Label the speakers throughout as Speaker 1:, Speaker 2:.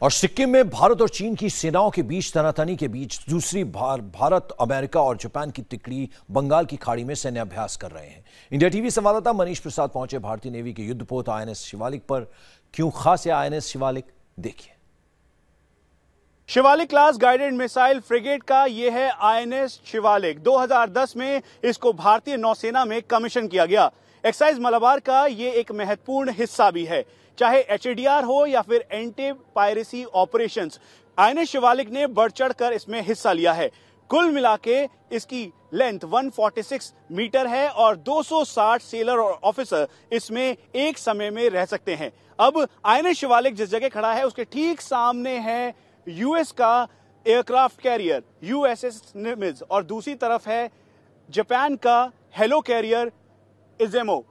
Speaker 1: और सिक्किम में भारत और चीन की सेनाओं के बीच तनातनी के बीच दूसरी भारत, अमेरिका और जापान की तिकड़ी बंगाल की खाड़ी में सैन्य अभ्यास कर रहे हैं। इंडिया टीवी संवाददाता मनीष प्रसाद पहुंचे भारतीय नेवी के युद्धपोत आईएनएस शिवालिक पर। क्यों खास है आईएनएस शिवालिक, देखिए।
Speaker 2: Shivalik class guided missile frigate का यह है आईएनएस शिवालिक। 2010 में इसको भारतीय नौसेना में कमीशन किया गया। एक्सरसाइज मलाबार का ये एक महत्वपूर्ण हिस्सा भी है। चाहे एचएडीआर हो या फिर anti piracy operations, INS Shivalik ने बढ़ चढ़कर इसमें हिस्सा लिया है। कुल मिला के इसकी लेंथ 146 मीटर है और 260 सेलर और ऑफिसर इसमें एक समय में रह सकते हैं। अब आईएनएस शिवालिक जिस जगह खड़ा है उसके ठीक सामने है यूएस का एयरक्राफ्ट कैरियर यूएसएस निमित्ज और दूसरी तरफ है जापान का हेलो कैरियर इजेमो।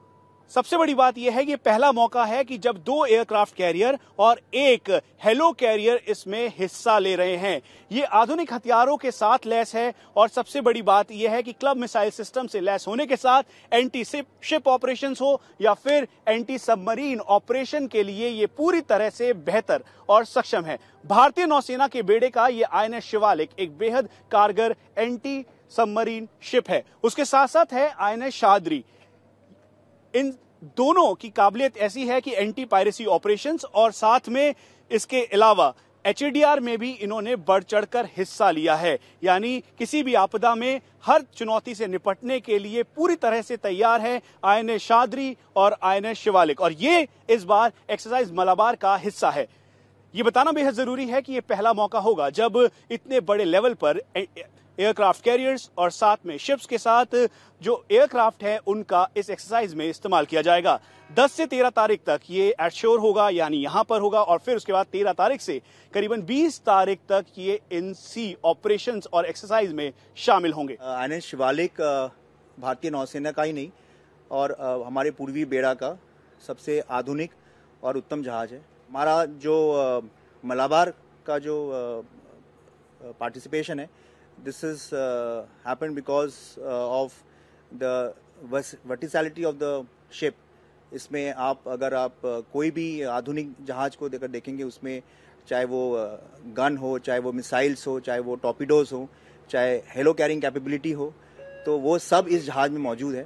Speaker 2: सबसे बड़ी बात यह है कि पहला मौका है कि जब दो एयरक्राफ्ट कैरियर और एक हेलो कैरियर इसमें हिस्सा ले रहे हैं। ये आधुनिक हथियारों के साथ लैस है और सबसे बड़ी बात यह है कि क्लब मिसाइल सिस्टम से लैस होने के साथ एंटी शिप ऑपरेशंस हो या फिर एंटी सबमरीन ऑपरेशन के लिए ये पूरी तरह से बेहतर और सक्षम है। भारतीय नौसेना के बेड़े का ये आईएनएस शिवालिक एक बेहद कारगर एंटी सबमरीन शिप है। उसके साथ साथ है आईएनएस शाद्री। इन दोनों की काबिलियत ऐसी है कि एंटी पायरेसी ऑपरेशंस और साथ में इसके अलावा एचएडीआर में भी इन्होंने बढ़ चढ़कर हिस्सा लिया है। यानी किसी भी आपदा में हर चुनौती से निपटने के लिए पूरी तरह से तैयार है आईएनएस शाद्री और आईएनएस शिवालिक। और ये इस बार एक्सरसाइज मलाबार का हिस्सा है। ये बताना बेहद जरूरी है कि ये पहला मौका होगा जब इतने बड़े लेवल पर एयरक्राफ्ट कैरियर्स और साथ में शिप्स के साथ जो एयरक्राफ्ट है उनका इस एक्सरसाइज में इस्तेमाल किया जाएगा। 10 से 13 तारीख तक ये एट शोर होगा, यानी यहां पर होगा, और फिर उसके बाद 13 तारीख से करीबन 20 तारीख तक ये इन सी ऑपरेशंस और एक्सरसाइज में शामिल होंगे।
Speaker 3: आईएनएस शिवालिक भारतीय नौसेना का ही नहीं और हमारे पूर्वी बेड़ा का सबसे आधुनिक और उत्तम जहाज है। हमारा जो मलाबार का जो पार्टिसिपेशन है, this is happened because of the verticality of the ship। इसमें अगर आप कोई भी आधुनिक जहाज को देखेंगे, उसमें चाहे वो गन हो, चाहे वो मिसाइल्स हो, चाहे वो टॉर्पीडोज हो, चाहे हेलो कैरिंग कैपेबिलिटी हो, तो वो सब इस जहाज में मौजूद है।